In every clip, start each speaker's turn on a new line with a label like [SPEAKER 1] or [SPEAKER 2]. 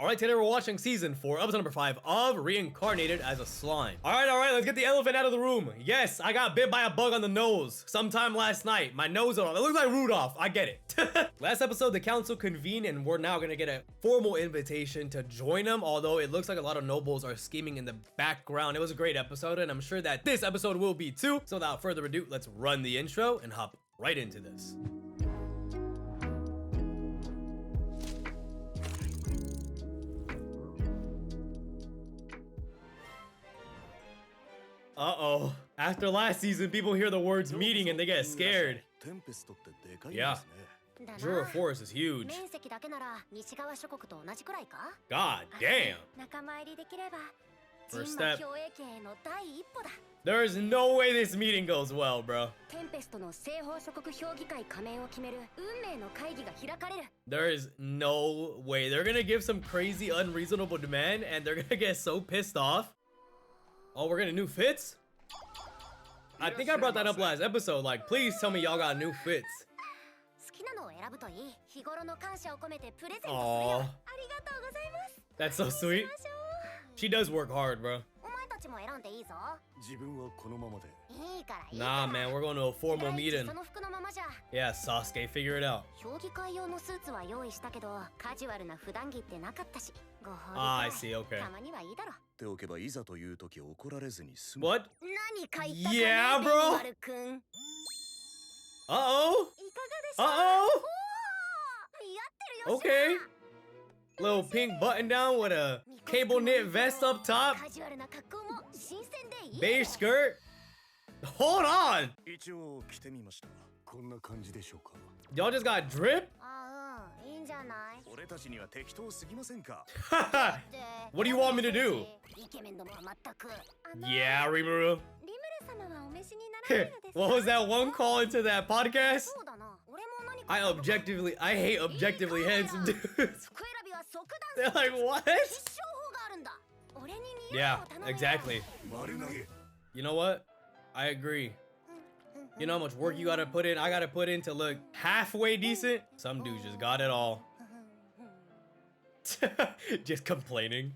[SPEAKER 1] Alright, today we're watching season 4, episode number 5 of Reincarnated as a Slime. Alright, let's get the elephant out of the room. Yes, I got bit by a bug on the nose sometime last night. My nose, it looks like Rudolph. I get it. Last episode, the council convened and we're now gonna get a formal invitation to join them, although it looks like a lot of nobles are scheming in the background. It was a great episode and I'm sure that this episode will be too. So without further ado, let's run the intro and hop right into this. Uh-oh. After last season, people hear the words meeting and they get scared. Yeah. Jura Forest is huge. God damn. First step. There is no way this meeting goes well, bro. There is no way. They're gonna give some crazy, unreasonable demand and they're gonna get so pissed off. Oh, we're getting new fits? I think I brought that up last episode. Like, please tell me y'all got new fits. Aww. That's so sweet. She does work hard, bro. Nah, man, we're going to a formal meeting. Yeah, Sasuke, figure it out. Ah, I see, okay. What? Yeah, bro? Uh-oh. Uh-oh. Okay. Little pink button down with a cable knit vest up top. Beige skirt. Hold on. Y'all just got drip? What do you want me to do? Yeah, Rimuru. What was that one call into that podcast? I hate objectively handsome dudes. They're like, what? Yeah, exactly. You know what? I agree. You know how much work you gotta put in? I gotta put in to look halfway decent? Some dudes just got it all. Just complaining.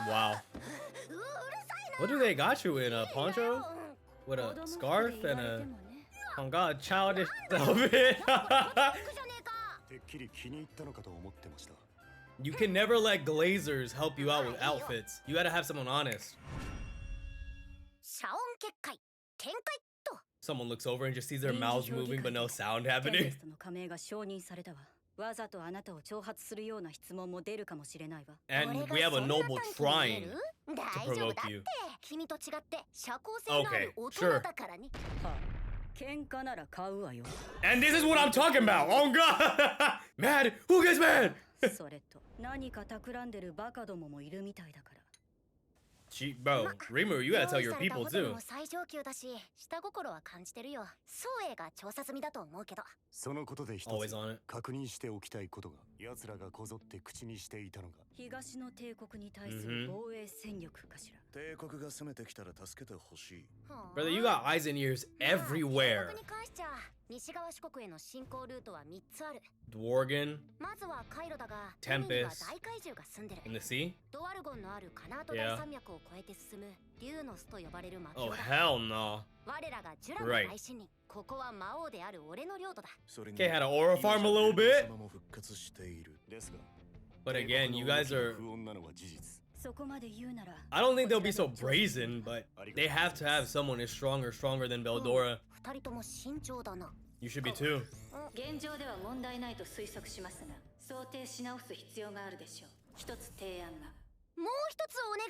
[SPEAKER 1] Wow. What do they got you in? A poncho? With a scarf and a... Oh god, childish outfit. You can never let glazers help you out with outfits. You gotta have someone honest. Someone looks over and just sees their mouths moving but no sound happening. And we have a noble trying to provoke you. Okay, sure. And this is what I'm talking about. Oh god. Mad? Who gets mad? Bro, Rimuru, you gotta tell your people too. Always on it. Brother, you got eyes and ears everywhere. Dworgen, Tempest, in the sea? Yeah. Oh, hell no. Right. Okay, had an aura farm a little bit. But again, you guys are... I don't think they'll be so brazen, but they have to have someone who's stronger than Beldora. You should be too.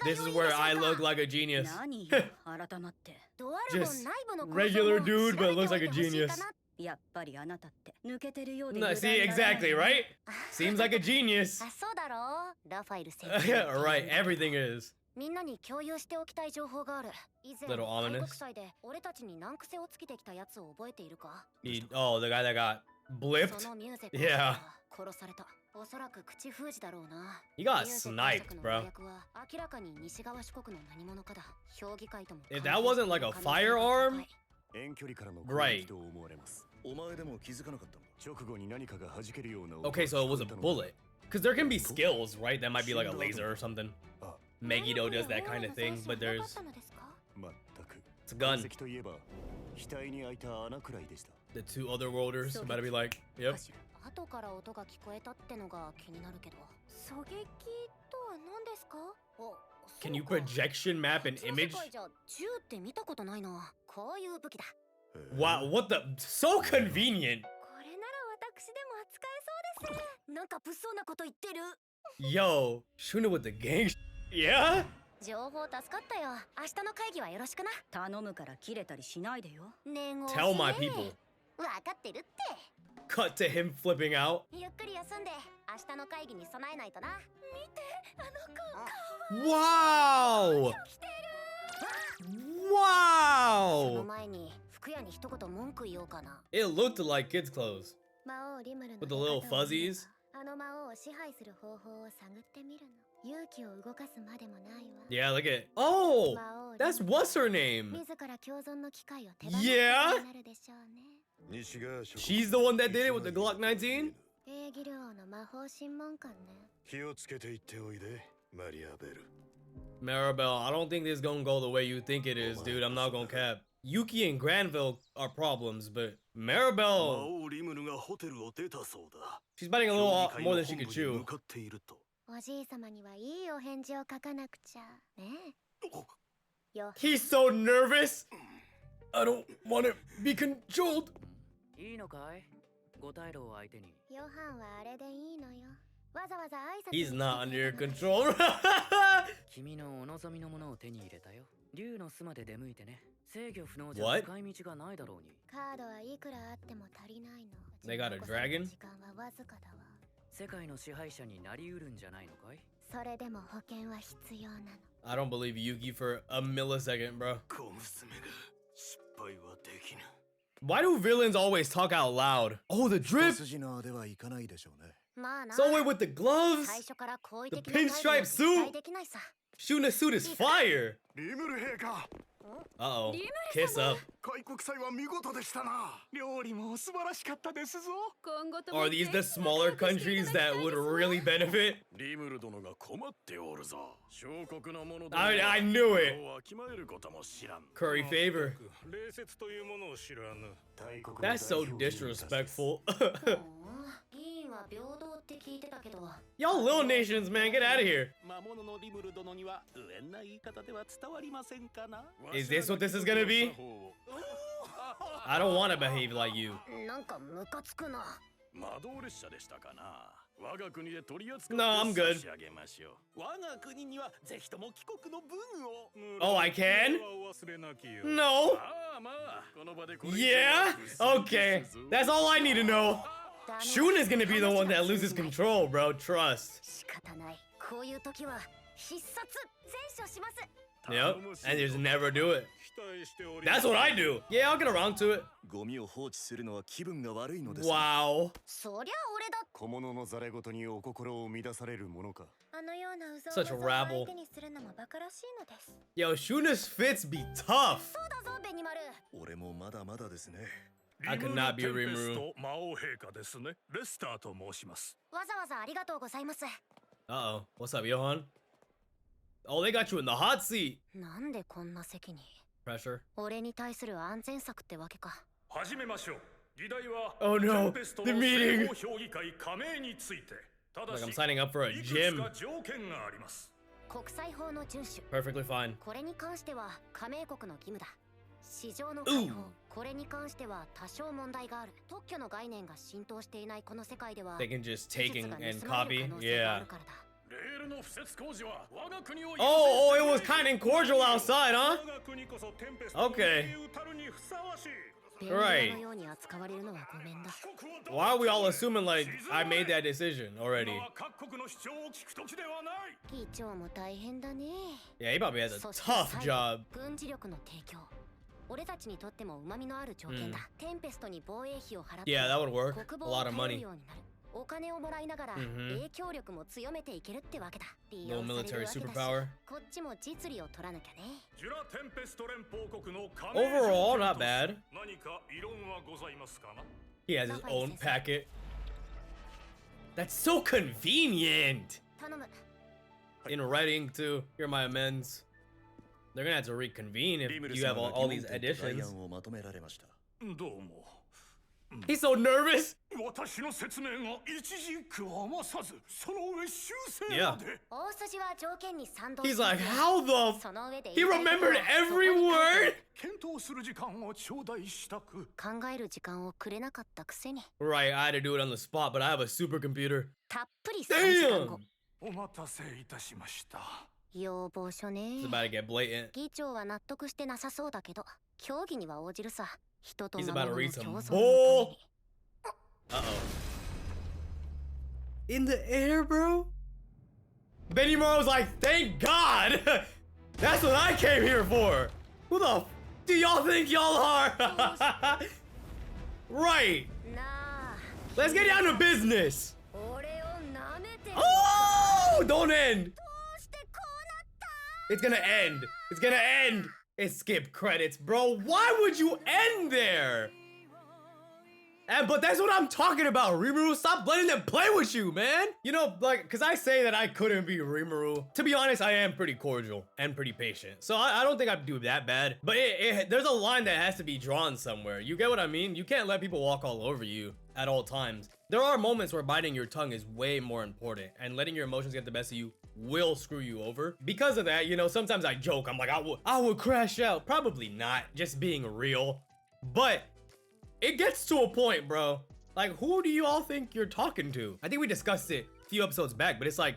[SPEAKER 1] This is where I look like a genius. Just regular dude, but looks like a genius. No, see, exactly, right? Seems like a genius. Right, everything is. Little ominous. Oh, the guy that got blipped? Yeah. He got sniped, bro. If that wasn't like a firearm, right. Okay, so it was a bullet. Because there can be skills, right? That might be like a laser or something. Megiddo does that kind of thing, but there's... It's a gun. The two other worlders about to be like, yep. Can you projection map an image? Wow, what the? So convenient. Yo, Shuna with the gang. Yeah? Tell my people. Cut to him flipping out. Wow! Wow! It looked like kids' clothes. With the little fuzzies. Yeah, look at it. Oh! That's what's her name? Yeah? She's the one that did it with the Glock 19? Maribel, I don't think this is gonna go the way you think it is, dude. I'm not gonna cap. Yuki and Granville are problems, but Maribel... She's biting a little more than she could chew. He's so nervous! I don't want to be controlled. He's not under your control. What? They got a dragon? I don't believe Yuki for a millisecond, bro. Why do villains always talk out loud? Oh, the drip! So wait, with the gloves? The pinstripe suit? Shooting a suit is fire! Uh-oh. Kiss up. Are these the smaller countries that would really benefit? I knew it! Curry favor. That's so disrespectful. Y'all little nations, man, get out of here. Is this what this is gonna be? I don't want to behave like you. No, I'm good. Oh, I can? No. Yeah? Okay. That's all I need to know. Shun is gonna be the one that loses control, bro. Trust. Yep, and just never do it. That's what I do. Yeah, I'll get around to it. Wow. Such a rabble. Yo, Shuna's fits be tough. I could not be Rimuru. Uh-oh. What's up, Johan? Oh, they got you in the hot seat. Pressure. Oh no, the meeting. Like I'm signing up for a gym. Perfectly fine. Ooh. They can just take and copy. Yeah. Oh, it was kind of cordial outside, huh? Okay. Right. Why are we all assuming like I made that decision already? Yeah, he probably has a tough job. Yeah, that would work. A lot of money. Little military superpower. Overall, not bad. He has his own packet. That's so convenient. In writing too. Here are my amends. They're gonna have to reconvene if you have all these additions. He's so nervous. Yeah. He's like, how the he remembered every word? Right, I had to do it on the spot, but I have a supercomputer. Damn! It's about to get blatant. He's about to read some bull. Uh-oh. In the air, bro? Benimura was like, thank God! That's what I came here for! Who the f do y'all think y'all are? Right! Let's get down to business! Oh! Don't end! It's gonna end! It's gonna end! It skipped credits, bro. Why would you end there? But that's what I'm talking about, Rimuru. Stop letting them play with you, man. You know, like, cause I say that I couldn't be Rimuru. To be honest, I am pretty cordial and pretty patient. So I don't think I'd do that bad. But there's a line that has to be drawn somewhere. You get what I mean? You can't let people walk all over you at all times. There are moments where biting your tongue is way more important, and letting your emotions get the best of you will screw you over. Because of that, you know, sometimes I joke. I'm like, I would crash out. Probably not, just being real. But it gets to a point, bro. Like, who do you all think you're talking to? I think we discussed it a few episodes back, but it's like,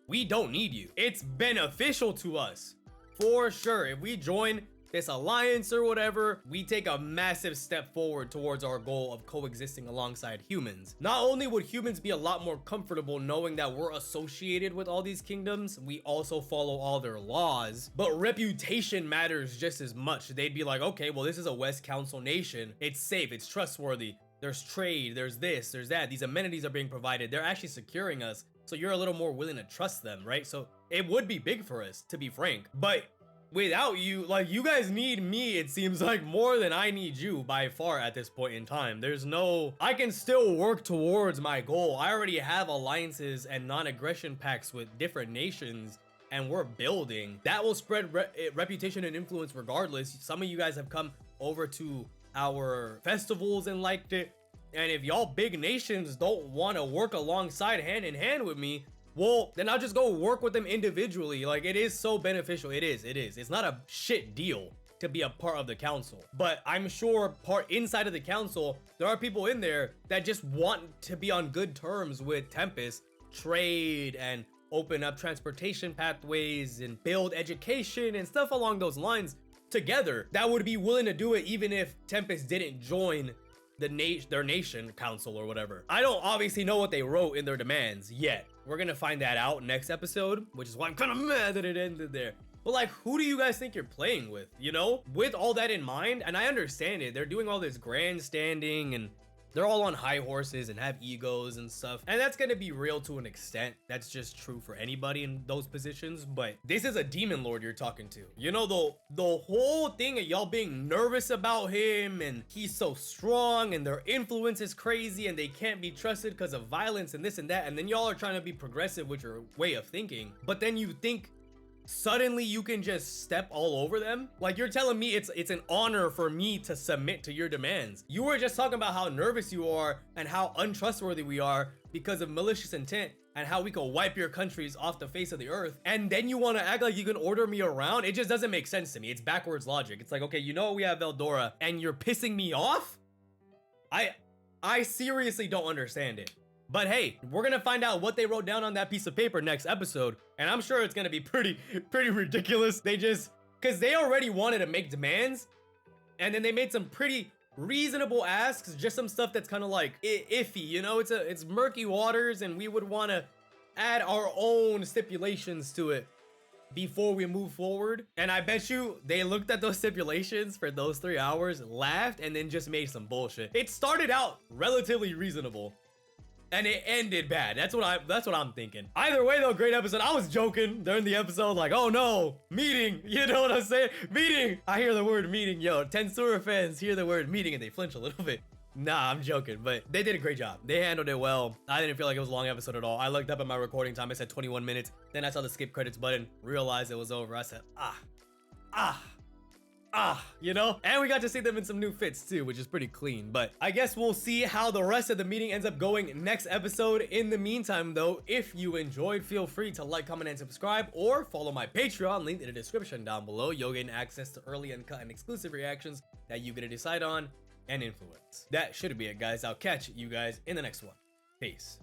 [SPEAKER 1] we don't need you. It's beneficial to us, for sure. If we join this alliance or whatever, we take a massive step forward towards our goal of coexisting alongside humans. Not only would humans be a lot more comfortable knowing that we're associated with all these kingdoms, we also follow all their laws, but reputation matters just as much. They'd be like, okay, well, this is a West Council nation. It's safe, it's trustworthy. There's trade, there's this, there's that. These amenities are being provided. They're actually securing us. So you're a little more willing to trust them, right? So it would be big for us, to be frank. But without you, like, you guys need me, it seems like, more than I need you by far at this point in time. There's no, I can still work towards my goal. I already have alliances and non-aggression pacts with different nations, and we're building. That will spread reputation and influence regardless. Some of you guys have come over to our festivals and liked it. And if y'all big nations don't want to work alongside hand in hand with me, well, then I'll just go work with them individually. Like, it is so beneficial. It is. It's not a shit deal to be a part of the council. But I'm sure inside of the council, there are people in there that just want to be on good terms with Tempest, trade and open up transportation pathways and build education and stuff along those lines together. That would be willing to do it even if Tempest didn't join their nation council or whatever. I don't obviously know what they wrote in their demands yet. We're gonna find that out next episode, which is why I'm kind of mad that it ended there. But like, who do you guys think you're playing with, you know? With all that in mind, and I understand it, they're doing all this grandstanding and they're all on high horses and have egos and stuff. And that's gonna be real to an extent. That's just true for anybody in those positions. But this is a demon lord you're talking to. You know, the whole thing of y'all being nervous about him and he's so strong and their influence is crazy and they can't be trusted because of violence and this and that. And then y'all are trying to be progressive with your way of thinking. But then you think suddenly you can just step all over them? Like, you're telling me it's an honor for me to submit to your demands. You were just talking about how nervous you are and how untrustworthy we are because of malicious intent and how we could wipe your countries off the face of the earth. And then you want to act like you can order me around? It just doesn't make sense to me. It's backwards logic. It's like, okay, you know we have Eldora and you're pissing me off? I seriously don't understand it. But hey, we're gonna find out what they wrote down on that piece of paper next episode, and I'm sure it's gonna be pretty ridiculous. Cause they already wanted to make demands, and then they made some pretty reasonable asks, just some stuff that's kind of like iffy, you know? It's murky waters, and we would want to add our own stipulations to it before we move forward. And I bet you they looked at those stipulations for those 3 hours, laughed, and then just made some bullshit. It started out relatively reasonable, and it ended bad. That's what I'm thinking. Either way though, great episode. I was joking during the episode, like, oh no, meeting, you know what I'm saying? Meeting. I hear the word meeting, yo. Tensura fans hear the word meeting and they flinch a little bit. Nah, I'm joking, but they did a great job. They handled it well. I didn't feel like it was a long episode at all. I looked up at my recording time. I said 21 minutes. Then I saw the skip credits button, realized it was over. I said, you know? And we got to see them in some new fits too, which is pretty clean. But I guess we'll see how the rest of the meeting ends up going next episode. In the meantime, though, if you enjoyed, feel free to like, comment, and subscribe, or follow my Patreon, link in the description down below. You'll gain access to early uncut and exclusive reactions that you get to decide on and influence. That should be it, guys. I'll catch you guys in the next one. Peace.